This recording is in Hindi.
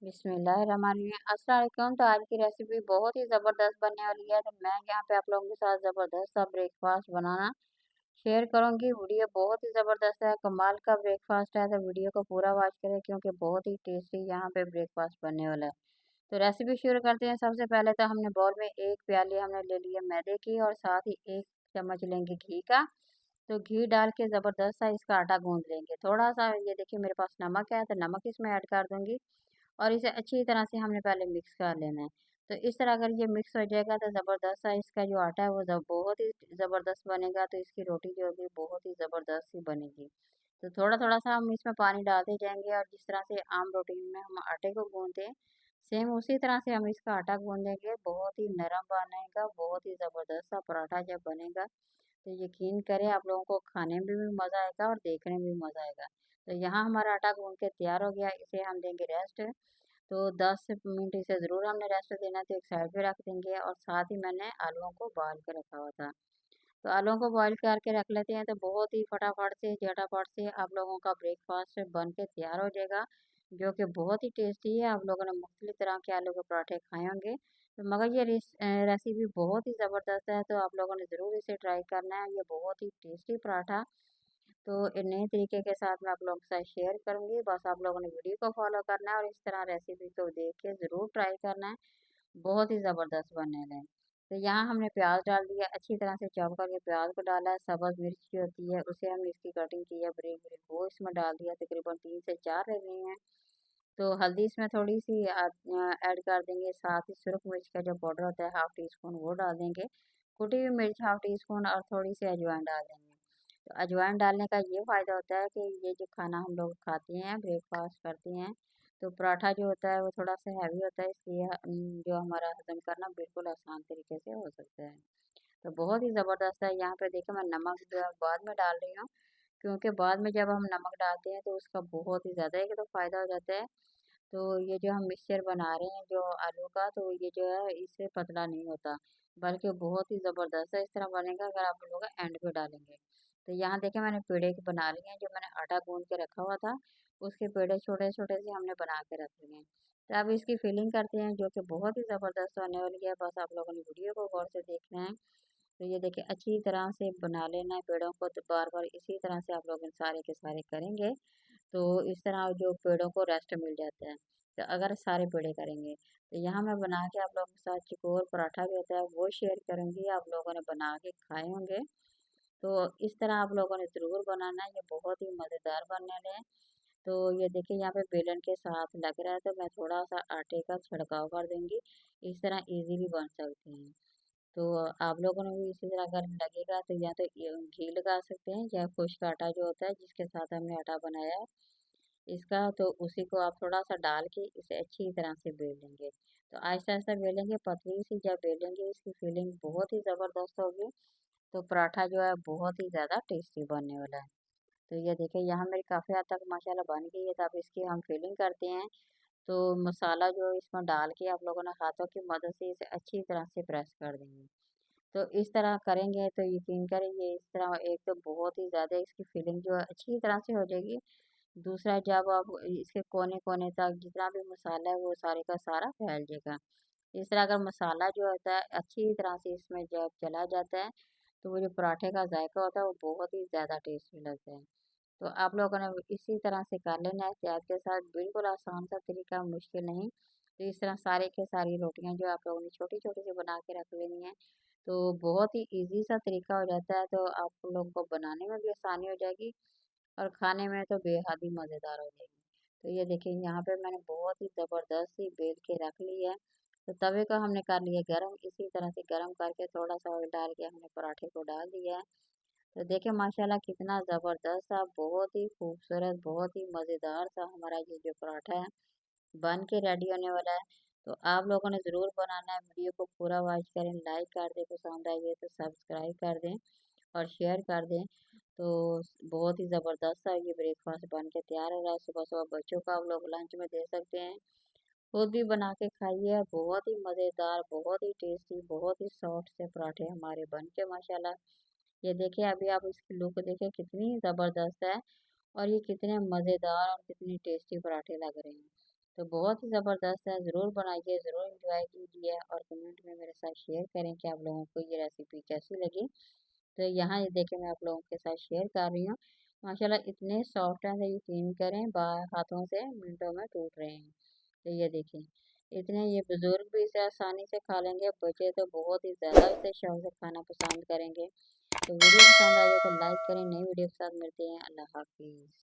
बिस्मिल्लाहिर्रहमानिर्रहीम। अस्सलाम वालेकुम। तो आज की रेसिपी बहुत ही ज़बरदस्त बनने वाली है। तो मैं यहाँ पे आप लोगों के साथ ज़बरदस्त सा ब्रेकफास्ट बनाना शेयर करूँगी। वीडियो बहुत ही ज़बरदस्त है, कमाल का ब्रेकफास्ट है। तो वीडियो को पूरा वॉच करें क्योंकि बहुत ही टेस्टी यहाँ पे ब्रेकफास्ट बनने वाला है। तो रेसिपी शुरू करते हैं। सबसे पहले तो हमने बाउल में एक प्याली हमने ले लिया मैदे की और साथ ही एक चम्मच लेंगे घी का। तो घी डाल के ज़बरदस्त सा इसका आटा गूंद लेंगे। थोड़ा सा ये देखिए मेरे पास नमक है तो नमक इसमें ऐड कर दूंगी और इसे अच्छी तरह से हमने पहले मिक्स कर लेना है। तो इस तरह अगर ये मिक्स हो जाएगा तो ज़बरदस्त सा इसका जो आटा है वो बहुत ही ज़बरदस्त बनेगा। तो इसकी रोटी जो होगी बहुत ही ज़बरदस्त सी बनेगी। तो थोड़ा थोड़ा सा हम इसमें पानी डालते जाएंगे और जिस तरह से आम रोटी में हम आटे को गूंदते हैं सेम उसी तरह से हम इसका आटा गूंदेंगे। बहुत ही नरम बनेगा, बहुत ही ज़बरदस्त सा पराठा जब बनेगा तो यकीन करें आप लोगों को खाने में भी मज़ा आएगा और देखने में भी मज़ा आएगा। तो यहाँ हमारा आटा गूंद के तैयार हो गया, इसे हम देंगे रेस्ट। तो 10 मिनट इसे ज़रूर हमने रेस्ट देना, तो एक साइड पे रख देंगे और साथ ही मैंने आलूओं को बॉयल कर रखा हुआ था। तो आलूओं को बॉईल करके रख लेते हैं। तो बहुत ही फटाफट से झटापट से आप लोगों का ब्रेकफास्ट बन के तैयार हो जाएगा, जो कि बहुत ही टेस्टी है। आप लोगों ने मुख्तलिफ तरह के आलू के पराठे खाए होंगे, तो मगर ये रेसिपी बहुत ही ज़बरदस्त है। तो आप लोगों ने ज़रूर इसे ट्राई करना है, ये बहुत ही टेस्टी पराठा। तो एक नए तरीके के साथ मैं आप लोगों के साथ शेयर करूंगी। बस आप लोगों ने वीडियो को फॉलो करना है और इस तरह रेसिपी को देख के ज़रूर ट्राई करना है, बहुत ही ज़बरदस्त बनने लगे। तो यहाँ हमने प्याज डाल दिया, अच्छी तरह से चॉप करके प्याज को डाला है। सब्ज़ मिर्च जो होती है उसे हमने इसकी कटिंग की है बारीक बारीक, वो इसमें डाल दिया। तकरीबन 3 से 4 ले रही हैं। तो हल्दी इसमें थोड़ी सी ऐड कर देंगे। साथ ही सुरख मिर्च का जो पाउडर होता है 1/2 टी स्पून वो डाल देंगे। कुटी हुई मिर्च 1/2 टी स्पून और थोड़ी सी अजवाइन डाल देंगे। तो अजवाइन डालने का ये फ़ायदा होता है कि ये जो खाना हम लोग खाते हैं ब्रेकफास्ट करते हैं तो पराठा जो होता है वो थोड़ा सा हैवी होता है, इसलिए जो हमारा हजम करना बिल्कुल आसान तरीके से हो सकता है। तो बहुत ही ज़बरदस्त है। यहाँ पे देखिए मैं नमक जो है बाद में डाल रही हूँ, क्योंकि बाद में जब हम नमक डालते हैं तो उसका बहुत ही ज़्यादा एक तो फ़ायदा हो जाता है। तो ये जो हम मिक्सचर बना रहे हैं जो आलू का, तो ये जो है इससे पतला नहीं होता, बल्कि बहुत ही ज़बरदस्त है। इस तरह बनेगा अगर आप लोग एंड पे डालेंगे। तो यहाँ देखें मैंने पेड़े के बना लिए हैं, जो मैंने आटा गूंद के रखा हुआ था उसके पेड़े छोटे छोटे से हमने बना के रख लिए हैं। तो अब इसकी फिलिंग करते हैं जो कि बहुत ही ज़बरदस्त होने वाली है। बस आप लोगों ने वीडियो को गौर से देखना है। तो ये देखिए अच्छी तरह से बना लेना है पेड़ों को। तो बार बार इसी तरह से आप लोग इन सारे के सारे करेंगे तो इस तरह जो पेड़ों को रेस्ट मिल जाता है। तो अगर सारे पेड़े करेंगे तो यहाँ मैं बना के आप लोगों के साथ चिकोर पराठा भी होता है वो शेयर करूँगी, आप लोगों ने बना के खाए होंगे। तो इस तरह आप लोगों ने ज़रूर बनाना है, ये बहुत ही मज़ेदार बनने वाले हैं। तो ये देखिए यहाँ पे बेलन के साथ लग रहा है तो मैं थोड़ा सा आटे का छिड़काव कर दूंगी, इस तरह इजीली बन सकते हैं। तो आप लोगों ने भी इसी तरह अगर लगेगा तो या तो घी लगा सकते हैं या खुश्क आटा जो होता है जिसके साथ हमने आटा बनाया है इसका, तो उसी को आप थोड़ा सा डाल के इसे अच्छी तरह से बेल लेंगे। तो आहिस्ता आहिस्ता बेलेंगे, पतली सी जब बेलेंगे इसकी फीलिंग बहुत ही ज़बरदस्त होगी। तो पराठा जो है बहुत ही ज़्यादा टेस्टी बनने वाला है। तो ये देखिए यहाँ मेरी काफ़ी हद तक माशाल्लाह बन गई है। तो अब इसकी हम फिलिंग करते हैं। तो मसाला जो इसमें डाल के आप लोगों ने हाथों की मदद से इसे अच्छी तरह से प्रेस कर देंगे। तो इस तरह करेंगे तो यकीन करेंगे इस तरह एक तो बहुत ही ज़्यादा इसकी फीलिंग जो है अच्छी तरह से हो जाएगी। दूसरा जब आप इसके कोने-कोने तक जितना भी मसाला है वो सारे का सारा फैल जाएगा। इस तरह अगर मसाला जो होता है अच्छी तरह से इसमें जब चला जाता है तो वो जो पराठे का जायका होता है वो बहुत ही ज़्यादा टेस्टी लगता है। तो आप लोगों ने इसी तरह से कर लेना है एहतियात के साथ, बिल्कुल आसान सा तरीका, मुश्किल नहीं। तो इस तरह सारे के सारी रोटियां जो आप लोगों ने छोटी छोटी सी बना के रख लेनी है। तो बहुत ही इजी सा तरीका हो जाता है, तो आप लोगों को बनाने में भी आसानी हो जाएगी और खाने में तो बेहद ही मज़ेदार हो जाएगी। तो ये देखिए यहाँ पे मैंने बहुत ही ज़बरदस्त सी बेल के रख ली है। तो तवे को हमने कर लिया गरम, इसी तरह से गरम करके थोड़ा सा ऑयल डाल के हमने पराठे को डाल दिया है। तो देखिए माशाल्लाह कितना ज़बरदस्त सा, बहुत ही खूबसूरत, बहुत ही मज़ेदार सा हमारा ये जो पराठा है बन के रेडी होने वाला है। तो आप लोगों ने ज़रूर बनाना है, वीडियो को पूरा वॉच करें, लाइक कर दें, पसंद आई है तो सब्सक्राइब कर दें और शेयर कर दें। तो बहुत ही ज़बरदस्त सा ये ब्रेकफास्ट बन के तैयार हो रहा है। सुबह सुबह बच्चों को आप लोग लंच में दे सकते हैं, खुद भी बना के खाइए। बहुत ही मज़ेदार, बहुत ही टेस्टी, बहुत ही सॉफ्ट से पराठे हमारे बन के माशाल्लाह। ये देखिए अभी आप इसकी लुक देखिए कितनी ज़बरदस्त है और ये कितने मज़ेदार और कितनी टेस्टी पराठे लग रहे हैं। तो बहुत ही ज़बरदस्त है, ज़रूर बनाइए, ज़रूर एंजॉय कीजिए और कमेंट में मेरे साथ शेयर करें कि आप लोगों को ये रेसिपी कैसी लगी। तो यहाँ ये देखिए मैं आप लोगों के साथ शेयर कर रही हूँ। माशाल्लाह इतने सॉफ्ट हैं, तो यकीन करें हाथों से मिनटों में टूट रहे हैं। तो ये देखिए इतने, ये बुजुर्ग भी इसे आसानी से खा लेंगे, बच्चे तो बहुत ही ज़्यादा इसे शौक से खाना पसंद करेंगे। तो वीडियो पसंद आई हो तो लाइक करें, नई वीडियो के साथ मिलते हैं। अल्लाह हाफिज़।